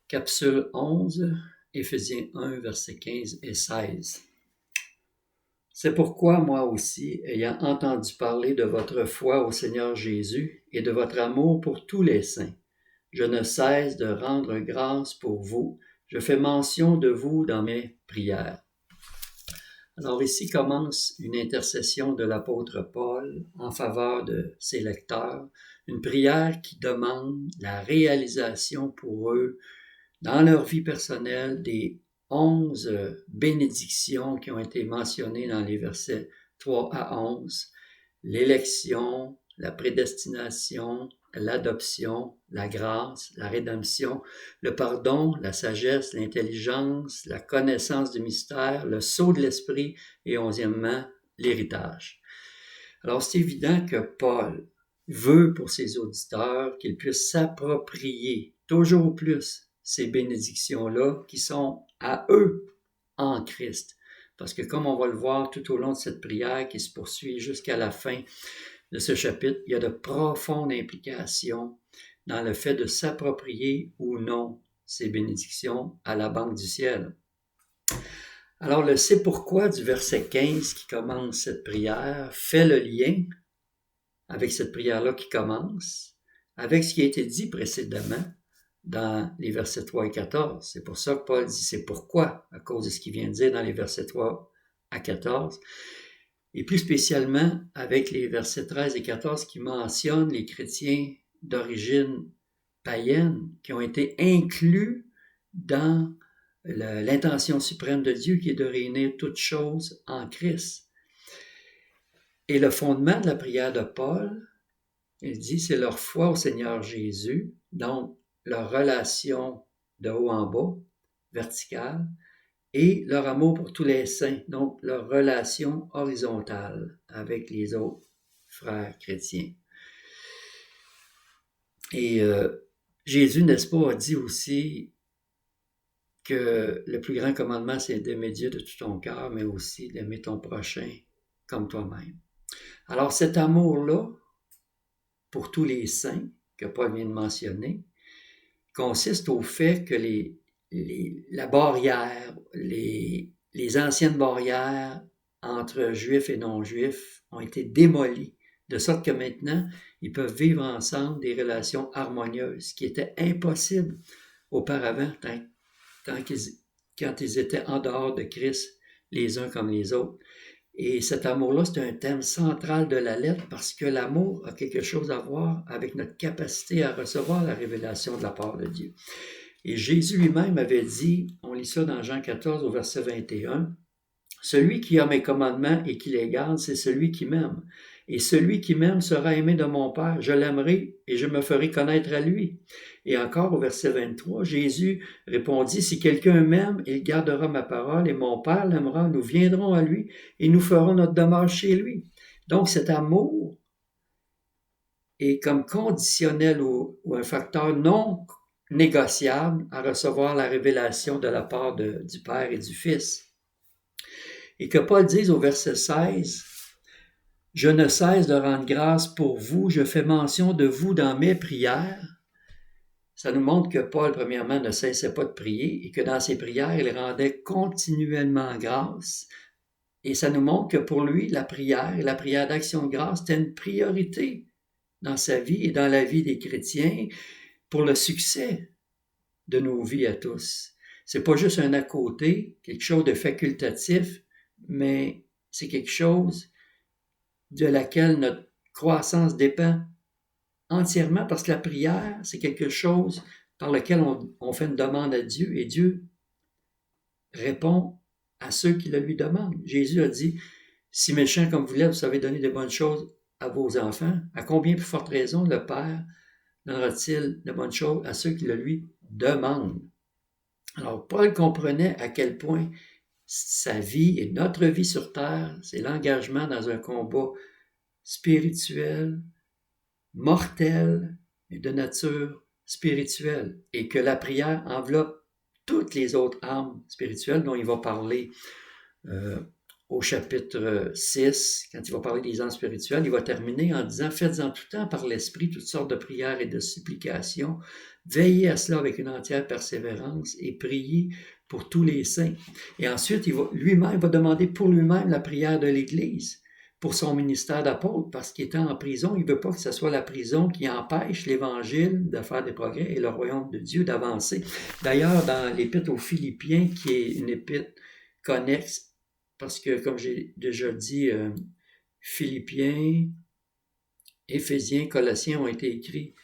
Capsule 11, Éphésiens 1, versets 15 et 16. C'est pourquoi moi aussi, ayant entendu parler de votre foi au Seigneur Jésus et de votre amour pour tous les saints, je ne cesse de rendre grâce pour vous. Je fais mention de vous dans mes prières. Alors ici commence une intercession de l'apôtre Paul en faveur de ses lecteurs, une prière qui demande la réalisation pour eux dans leur vie personnelle des 11 bénédictions qui ont été mentionnées dans les versets 3 à 11, l'élection, la prédestination, l'adoption, la grâce, la rédemption, le pardon, la sagesse, l'intelligence, la connaissance du mystère, le sceau de l'esprit et 11e, l'héritage. Alors c'est évident que Paul veut pour ses auditeurs qu'ils puissent s'approprier toujours plus ces bénédictions-là qui sont à eux en Christ. Parce que comme on va le voir tout au long de cette prière qui se poursuit jusqu'à la fin de ce chapitre, il y a de profondes implications dans le fait de s'approprier ou non ces bénédictions à la banque du ciel. Alors le c'est pourquoi du verset 15 qui commence cette prière fait le lien avec cette prière-là qui commence, avec ce qui a été dit précédemment dans les versets 3 et 14. C'est pour ça que Paul dit c'est pourquoi, à cause de ce qu'il vient de dire dans les versets 3 à 14. Et plus spécialement avec les versets 13 et 14 qui mentionnent les chrétiens d'origine païenne qui ont été inclus dans l'intention suprême de Dieu qui est de réunir toutes choses en Christ. Et le fondement de la prière de Paul, il dit, c'est leur foi au Seigneur Jésus, donc leur relation de haut en bas, verticale, et leur amour pour tous les saints, donc leur relation horizontale avec les autres frères chrétiens. Et Jésus, n'est-ce pas, a dit aussi que le plus grand commandement, c'est d'aimer Dieu de tout ton cœur, mais aussi d'aimer ton prochain comme toi-même. Alors cet amour-là, pour tous les saints, que Paul vient de mentionner, consiste au fait que la barrière, les anciennes barrières entre juifs et non-juifs ont été démolies, de sorte que maintenant, ils peuvent vivre ensemble des relations harmonieuses, ce qui était impossible auparavant, quand ils étaient en dehors de Christ, les uns comme les autres. Et cet amour-là, c'est un thème central de la lettre parce que l'amour a quelque chose à voir avec notre capacité à recevoir la révélation de la part de Dieu. Et Jésus lui-même avait dit, on lit ça dans Jean 14 au verset 21, « Celui qui a mes commandements et qui les garde, c'est celui qui m'aime. Et celui qui m'aime sera aimé de mon Père. Je l'aimerai et je me ferai connaître à lui. » Et encore au verset 23, Jésus répondit, « Si quelqu'un m'aime, il gardera ma parole et mon Père l'aimera. Nous viendrons à lui et nous ferons notre demeure chez lui. » Donc cet amour est comme conditionnel ou un facteur non négociable à recevoir la révélation de la part du Père et du Fils. Et que Paul dise au verset 16, « Je ne cesse de rendre grâce pour vous, je fais mention de vous dans mes prières. » Ça nous montre que Paul, premièrement, ne cessait pas de prier et que dans ses prières, il rendait continuellement grâce. Et ça nous montre que pour lui, la prière d'action de grâce, c'était une priorité dans sa vie et dans la vie des chrétiens pour le succès de nos vies à tous. C'est pas juste un à côté, quelque chose de facultatif, mais c'est quelque chose de laquelle notre croissance dépend entièrement parce que la prière, c'est quelque chose par lequel on fait une demande à Dieu et Dieu répond à ceux qui le lui demandent. Jésus a dit, « Si méchant comme vous l'êtes, vous savez donner de bonnes choses à vos enfants, à combien plus forte raison le Père donnera-t-il de bonnes choses à ceux qui le lui demandent? » Alors, Paul comprenait à quel point sa vie et notre vie sur terre, c'est l'engagement dans un combat spirituel, mortel et de nature spirituelle, et que la prière enveloppe toutes les autres armes spirituelles dont il va parler au chapitre 6, quand il va parler des armes spirituelles, il va terminer en disant « Faites-en tout temps par l'Esprit toutes sortes de prières et de supplications. Veillez à cela avec une entière persévérance et priez pour tous les saints. » Et ensuite, lui-même va demander pour lui-même la prière de l'Église, pour son ministère d'apôtre, parce qu'il était en prison. Il ne veut pas que ce soit la prison qui empêche l'Évangile de faire des progrès et le royaume de Dieu d'avancer. D'ailleurs, dans l'Épître aux Philippiens, qui est une épître connexe, parce que, comme j'ai déjà dit, Philippiens, Éphésiens, Colossiens ont été écrits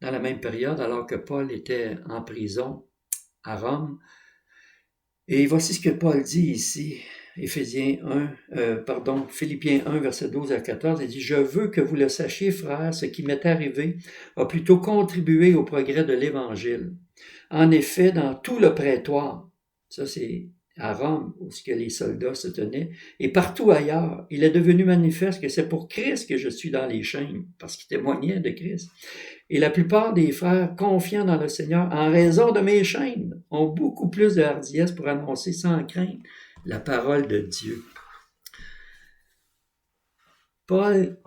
dans la même période, alors que Paul était en prison à Rome. Et voici ce que Paul dit ici, Philippiens 1, verset 12 à 14, il dit « Je veux que vous le sachiez, frères, ce qui m'est arrivé a plutôt contribué au progrès de l'Évangile. En effet, dans tout le prétoire, ça c'est à Rome, où les soldats se tenaient, et partout ailleurs, il est devenu manifeste que c'est pour Christ que je suis dans les chaînes, parce qu'il témoignait de Christ. Et la plupart des frères, confiants dans le Seigneur, en raison de mes chaînes, ont beaucoup plus de hardiesse pour annoncer sans crainte la parole de Dieu. » Paul,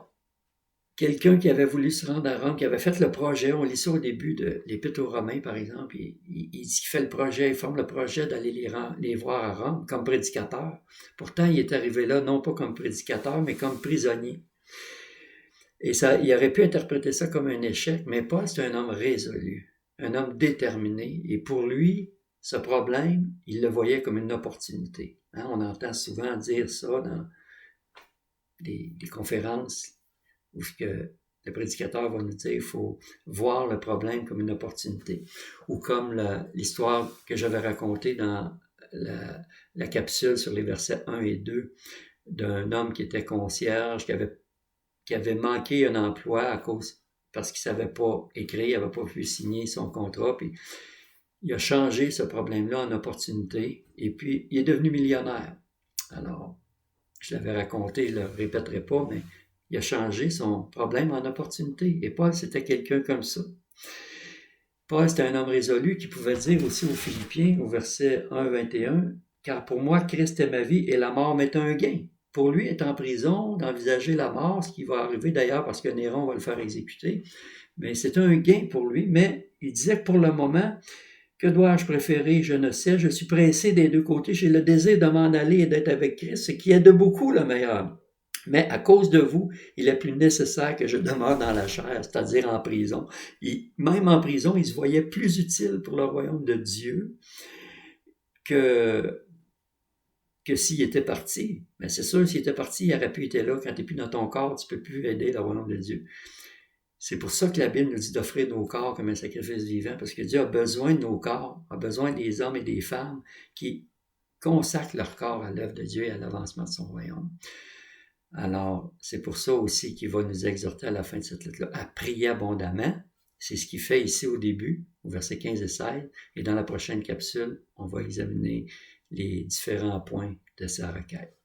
quelqu'un qui avait voulu se rendre à Rome, qui avait fait le projet, on lit ça au début de l'Épître aux Romains, par exemple, il dit qu'il fait le projet, il forme le projet d'aller les voir à Rome comme prédicateur. Pourtant, il est arrivé là, non pas comme prédicateur, mais comme prisonnier. Et ça, il aurait pu interpréter ça comme un échec, mais Paul, c'est un homme résolu, un homme déterminé. Et pour lui, ce problème, il le voyait comme une opportunité. On entend souvent dire ça dans des conférences où le prédicateur va nous dire qu'il faut voir le problème comme une opportunité. Ou comme l'histoire que j'avais racontée dans la capsule sur les versets 1 et 2 d'un homme qui était concierge, qui avait manqué un emploi parce qu'il ne savait pas écrire, il n'avait pas pu signer son contrat, puis il a changé ce problème-là en opportunité, et puis il est devenu millionnaire. Alors, je l'avais raconté, je ne le répéterai pas, mais il a changé son problème en opportunité. Et Paul, c'était quelqu'un comme ça. Paul, c'était un homme résolu qui pouvait dire aussi aux Philippiens, au verset 1, 21, « Car pour moi, Christ est ma vie et la mort m'est un gain. » Pour lui, être en prison, d'envisager la mort, ce qui va arriver d'ailleurs parce que Néron va le faire exécuter, mais c'est un gain pour lui. Mais il disait que pour le moment, que dois-je préférer? Je ne sais, je suis pressé des deux côtés. J'ai le désir de m'en aller et d'être avec Christ, ce qui est de beaucoup le meilleur. Mais à cause de vous, il est plus nécessaire que je demeure dans la chair, c'est-à-dire en prison. Même en prison, il se voyait plus utile pour le royaume de Dieu que s'il était parti. Mais c'est sûr, s'il était parti, il aurait pu être là. Quand tu n'es plus dans ton corps, tu ne peux plus aider le royaume de Dieu. C'est pour ça que la Bible nous dit d'offrir nos corps comme un sacrifice vivant, parce que Dieu a besoin de nos corps, a besoin des hommes et des femmes qui consacrent leur corps à l'œuvre de Dieu et à l'avancement de son royaume. Alors, c'est pour ça aussi qu'il va nous exhorter à la fin de cette lettre-là à prier abondamment. C'est ce qu'il fait ici au début, au verset 15 et 16. Et dans la prochaine capsule, on va examiner les différents points de sa requête.